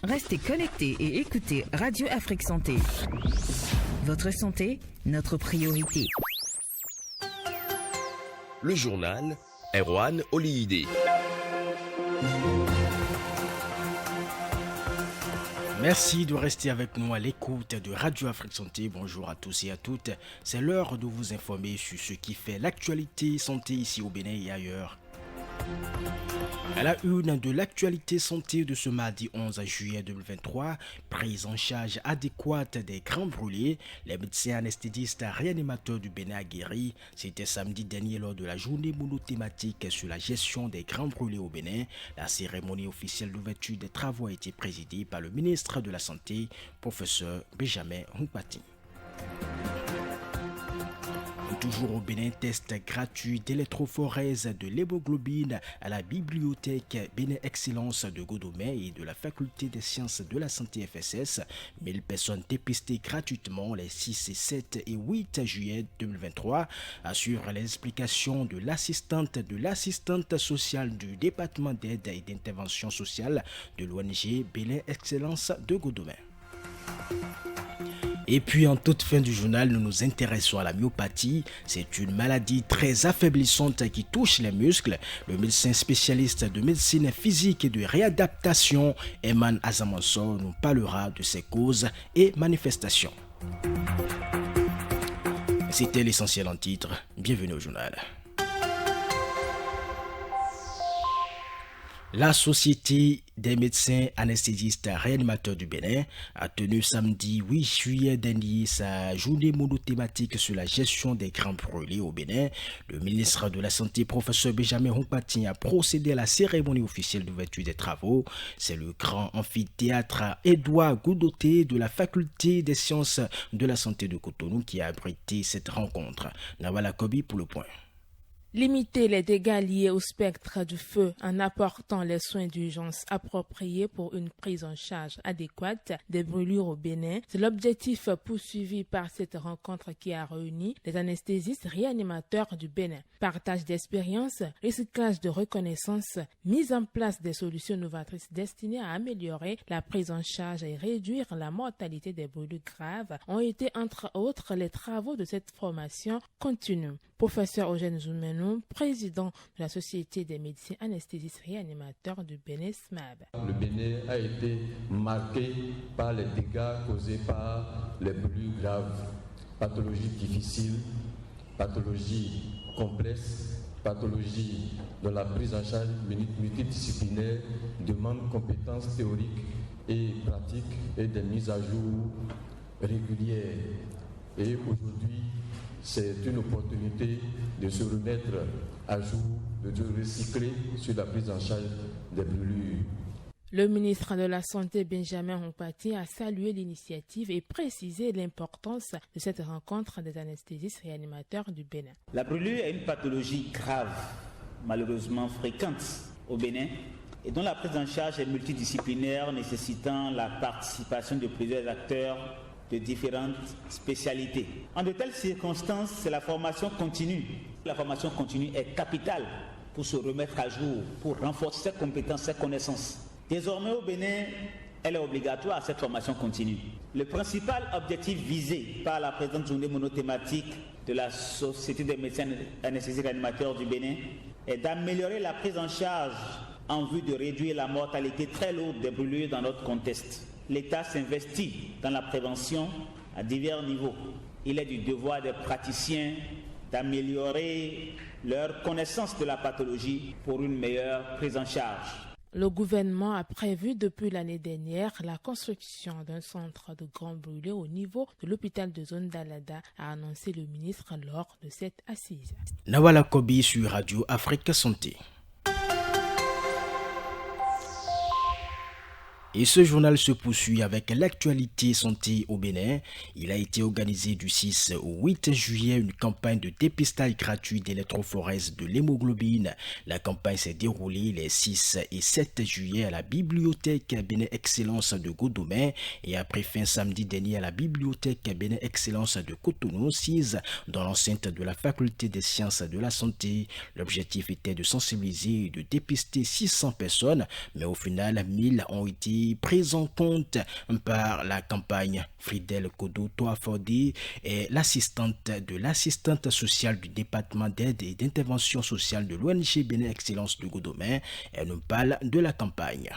Restez connectés et écoutez Radio Afrique Santé. Votre santé, notre priorité. Le journal Erwan Oliyide. Merci de rester avec nous à l'écoute de Radio Afrique Santé. Bonjour à tous et à toutes. C'est l'heure de vous informer sur ce qui fait l'actualité santé ici au Bénin et ailleurs. À la une de l'actualité santé de ce mardi 11 juillet 2023, prise en charge adéquate des grands brûlés, les médecins anesthésistes réanimateurs du Bénin a guéri. C'était samedi dernier lors de la journée monothématique sur la gestion des grands brûlés au Bénin. La cérémonie officielle d'ouverture des travaux a été présidée par le ministre de la Santé, professeur Benjamin Hunkpati. Toujours au Bénin, test gratuit d'électrophorèse de l'hémoglobine à la bibliothèque Bénin Excellence de Godomé et de la faculté des sciences de la santé FSS. 1000 personnes dépistées gratuitement les 6, 7 et 8 juillet 2023, assure les explications de l'assistante sociale du département d'aide et d'intervention sociale de l'ONG Bénin Excellence de Godomé. Et puis en toute fin du journal, nous nous intéressons à la myopathie. C'est une maladie très affaiblissante qui touche les muscles. Le médecin spécialiste de médecine physique et de réadaptation, Eman Azamanso, nous parlera de ses causes et manifestations. C'était l'essentiel en titre. Bienvenue au journal. La Société des médecins anesthésistes réanimateurs du Bénin a tenu samedi 8 juillet dernier sa journée monothématique sur la gestion des grands brûlés au Bénin. Le ministre de la Santé, professeur Benjamin Hunkpati, a procédé à la cérémonie officielle d'ouverture des travaux. C'est le grand amphithéâtre Édouard Goudoté de la faculté des sciences de la santé de Cotonou qui a abrité cette rencontre. Nawala Kobi pour le point. Limiter les dégâts liés au spectre du feu en apportant les soins d'urgence appropriés pour une prise en charge adéquate des brûlures au Bénin, c'est l'objectif poursuivi par cette rencontre qui a réuni les anesthésistes réanimateurs du Bénin. Partage d'expériences, recyclage de reconnaissance, mise en place des solutions novatrices destinées à améliorer la prise en charge et réduire la mortalité des brûlures graves ont été entre autres les travaux de cette formation continue. Professeur Eugène Zoumenou, président de la Société des médecins anesthésistes réanimateurs du Bénin SMAB. Le Bénin a été marqué par les dégâts causés par les brûlures graves, pathologies difficiles, pathologies complexes, pathologies dont la prise en charge multidisciplinaire demande compétences théoriques et pratiques et des mises à jour régulières. Et aujourd'hui, c'est une opportunité de se remettre à jour, de se recycler sur la prise en charge des brûlures. Le ministre de la Santé, Benjamin Hunkpati, a salué l'initiative et précisé l'importance de cette rencontre des anesthésistes réanimateurs du Bénin. La brûlure est une pathologie grave, malheureusement fréquente au Bénin, et dont la prise en charge est multidisciplinaire, nécessitant la participation de plusieurs acteurs de différentes spécialités. En de telles circonstances, c'est la formation continue. La formation continue est capitale pour se remettre à jour, pour renforcer ses compétences, ses connaissances. Désormais au Bénin, elle est obligatoire, cette formation continue. Le principal objectif visé par la présente journée monothématique de la Société des médecins anesthésistes réanimateurs du Bénin est d'améliorer la prise en charge en vue de réduire la mortalité très lourde des brûlures dans notre contexte. L'État s'investit dans la prévention à divers niveaux. Il est du devoir des praticiens d'améliorer leur connaissance de la pathologie pour une meilleure prise en charge. Le gouvernement a prévu depuis l'année dernière la construction d'un centre de grands brûlés au niveau de l'hôpital de zone d'Alada, a annoncé le ministre lors de cette assise. Nawala Kobi sur Radio Afrique Santé. Et ce journal se poursuit avec l'actualité santé au Bénin. Il a été organisé du 6 au 8 juillet une campagne de dépistage gratuit d'électrophorèse de l'hémoglobine. La campagne s'est déroulée les 6 et 7 juillet à la bibliothèque Bénin Excellence de Godomé et a pris fin samedi dernier à la bibliothèque Bénin Excellence de Cotonou 6 dans l'enceinte de la faculté des sciences de la santé. L'objectif était de sensibiliser et de dépister 600 personnes, mais au final 1000 ont été myopathies prises en compte par la campagne. Fridel Kodo-Toafodi est l'assistante sociale du département d'aide et d'intervention sociale de l'ONG Bénin Excellence de Godomè. Elle nous parle de la campagne.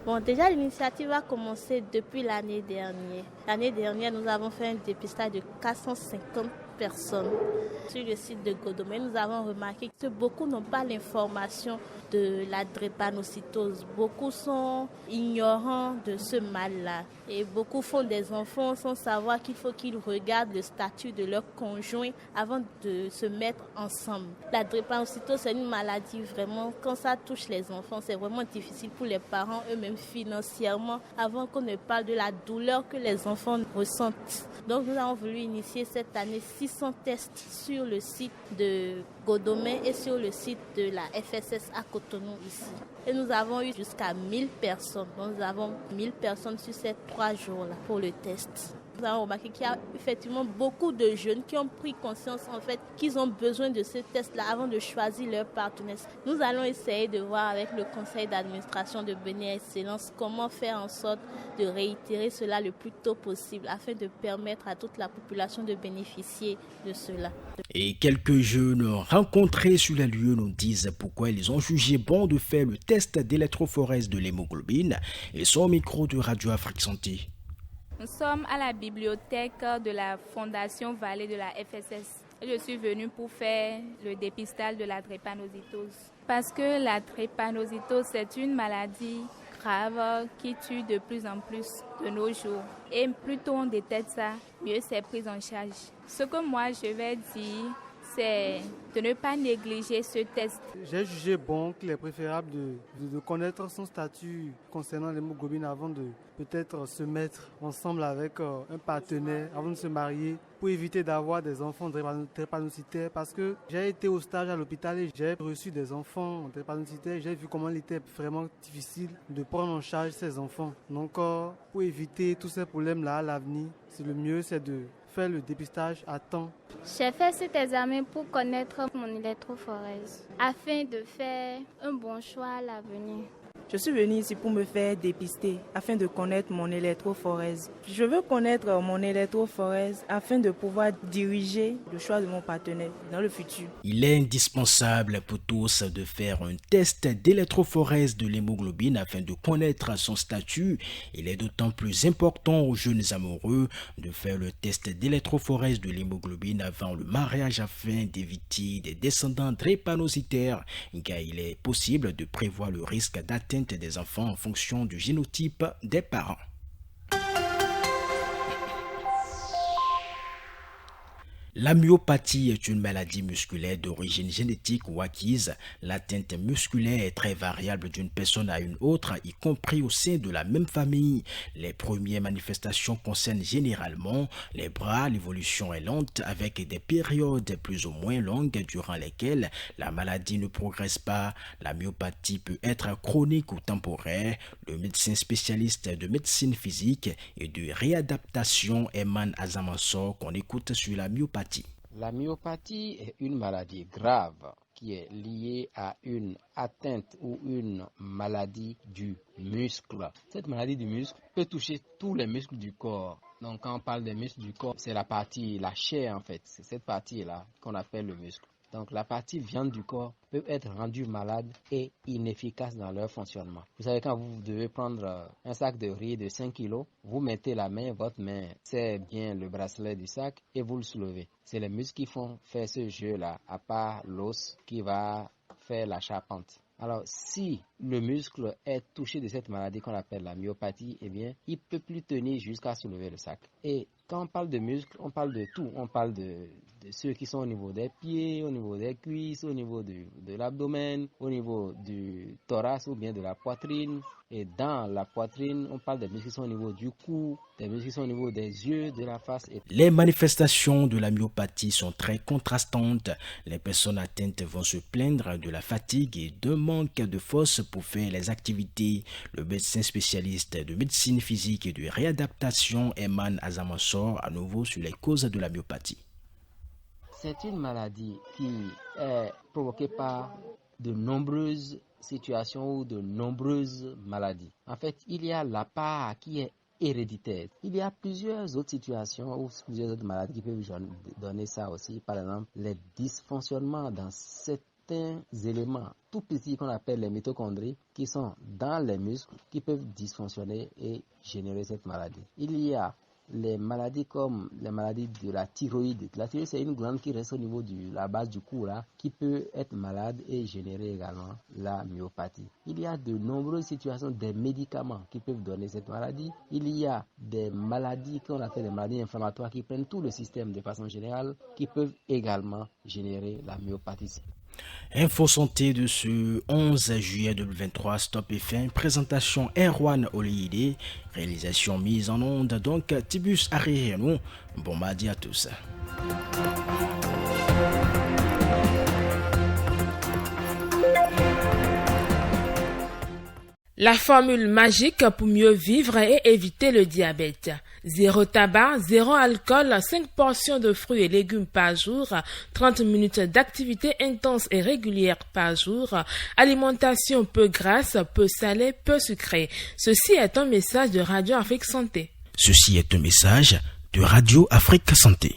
Bon, déjà, l'initiative a commencé depuis l'année dernière. L'année dernière, nous avons fait un dépistage de 450 personnes. Sur le site de Godomè, nous avons remarqué que beaucoup n'ont pas l'information de la drépanocytose. Beaucoup sont ignorants de ce mal-là. Et beaucoup font des enfants sans savoir qu'il faut qu'ils regardent le statut de leur conjoint avant de se mettre ensemble. La drépanocytose, c'est une maladie vraiment, quand ça touche les enfants, c'est vraiment difficile pour les parents eux-mêmes financièrement, avant qu'on ne parle de la douleur que les enfants ressentent. Donc nous avons voulu initier cette année 600 tests sur le site de Godomè et sur le site de la FSS à Cotonou ici. Et nous avons eu jusqu'à 1000 personnes. Donc nous avons 1000 personnes sur ces 3 jours-là pour le test. Nous avons remarqué qu'il y a effectivement beaucoup de jeunes qui ont pris conscience en fait qu'ils ont besoin de ce test-là avant de choisir leur partenaire. Nous allons essayer de voir avec le conseil d'administration de Bénin Excellence comment faire en sorte de réitérer cela le plus tôt possible afin de permettre à toute la population de bénéficier de cela. Et quelques jeunes rencontrés sur les lieux nous disent pourquoi ils ont jugé bon de faire le test d'électrophorèse de l'hémoglobine. Ils sont au micro de Radio Afrique Santé. Nous sommes à la bibliothèque de la Fondation Vallée de la FSS. Je suis venue pour faire le dépistage de la drépanocytose. Parce que la drépanocytose, c'est une maladie grave qui tue de plus en plus de nos jours. Et plus tôt on détecte ça, mieux c'est pris en charge. Ce que moi je vais dire, c'est de ne pas négliger ce test. J'ai jugé bon qu'il est préférable de connaître son statut concernant l'hémoglobine avant de peut-être se mettre ensemble avec un partenaire, avant de se marier, pour éviter d'avoir des enfants drépanocytaires. Parce que j'ai été au stage à l'hôpital et j'ai reçu des enfants drépanocytaires. J'ai vu comment il était vraiment difficile de prendre en charge ces enfants. Donc pour éviter tous ces problèmes-là à l'avenir, le mieux c'est de faire le dépistage à temps. J'ai fait cet examen pour connaître mon électrophorèse afin de faire un bon choix à l'avenir. Je suis venue ici pour me faire dépister afin de connaître mon électrophorèse. Je veux connaître mon électrophorèse afin de pouvoir diriger le choix de mon partenaire dans le futur. Il est indispensable pour tous de faire un test d'électrophorèse de l'hémoglobine afin de connaître son statut. Il est d'autant plus important aux jeunes amoureux de faire le test d'électrophorèse de l'hémoglobine avant le mariage afin d'éviter des descendants drépanocytaires, car il est possible de prévoir le risque d'atteinte des enfants en fonction du génotype des parents. La myopathie est une maladie musculaire d'origine génétique ou acquise. L'atteinte musculaire est très variable d'une personne à une autre, y compris au sein de la même famille. Les premières manifestations concernent généralement les bras. L'évolution est lente avec des périodes plus ou moins longues durant lesquelles la maladie ne progresse pas. La myopathie peut être chronique ou temporaire. Le médecin spécialiste de médecine physique et de réadaptation Eman Azamansor qu'on écoute sur la myopathie. La myopathie est une maladie grave qui est liée à une atteinte ou une maladie du muscle. Cette maladie du muscle peut toucher tous les muscles du corps. Donc quand on parle des muscles du corps, c'est la chair en fait. C'est cette partie-là qu'on appelle le muscle. Donc la partie viande du corps peut être rendue malade et inefficace dans leur fonctionnement. Vous savez, quand vous devez prendre un sac de riz de 5 kg, vous mettez votre main serre bien le bracelet du sac et vous le soulevez. C'est les muscles qui font faire ce jeu-là, à part l'os qui va faire la charpente. Alors, si le muscle est touché de cette maladie qu'on appelle la myopathie, eh bien, il ne peut plus tenir jusqu'à soulever le sac. Et quand on parle de muscles, on parle de tout. On parle de ceux qui sont au niveau des pieds, au niveau des cuisses, au niveau de l'abdomen, au niveau du thorax ou bien de la poitrine. Et dans la poitrine, on parle des muscles qui sont au niveau du cou, des muscles qui sont au niveau des yeux, de la face. Les manifestations de la myopathie sont très contrastantes. Les personnes atteintes vont se plaindre de la fatigue et d'un manque de force pour faire les activités. Le médecin spécialiste de médecine physique et de réadaptation Eman Azamansor à nouveau sur les causes de la myopathie. C'est une maladie qui est provoquée par de nombreuses situations ou de nombreuses maladies. En fait, il y a la part qui est héréditaire. Il y a plusieurs autres situations ou plusieurs autres maladies qui peuvent donner ça aussi. Par exemple, les dysfonctionnements dans certains éléments tout petits qu'on appelle les mitochondries qui sont dans les muscles qui peuvent dysfonctionner et générer cette maladie. Il y a les maladies comme les maladies de la thyroïde. La thyroïde, c'est une glande qui reste au niveau de la base du cou là, qui peut être malade et générer également la myopathie. Il y a de nombreuses situations des médicaments qui peuvent donner cette maladie. Il y a des maladies qu'on appelle des maladies inflammatoires qui prennent tout le système de façon générale, qui peuvent également générer la myopathie. Info santé de ce 11 juillet 2023, Stop et fin. Présentation Erwan Oliyide. Réalisation mise en onde donc Tibus Ariénou. Bon mardi à tous. La formule magique pour mieux vivre et éviter le diabète. 0 tabac, 0 alcool, 5 portions de fruits et légumes par jour, 30 minutes d'activité intense et régulière par jour, alimentation peu grasse, peu salée, peu sucrée. Ceci est un message de Radio Afrique Santé. Ceci est un message de Radio Afrique Santé.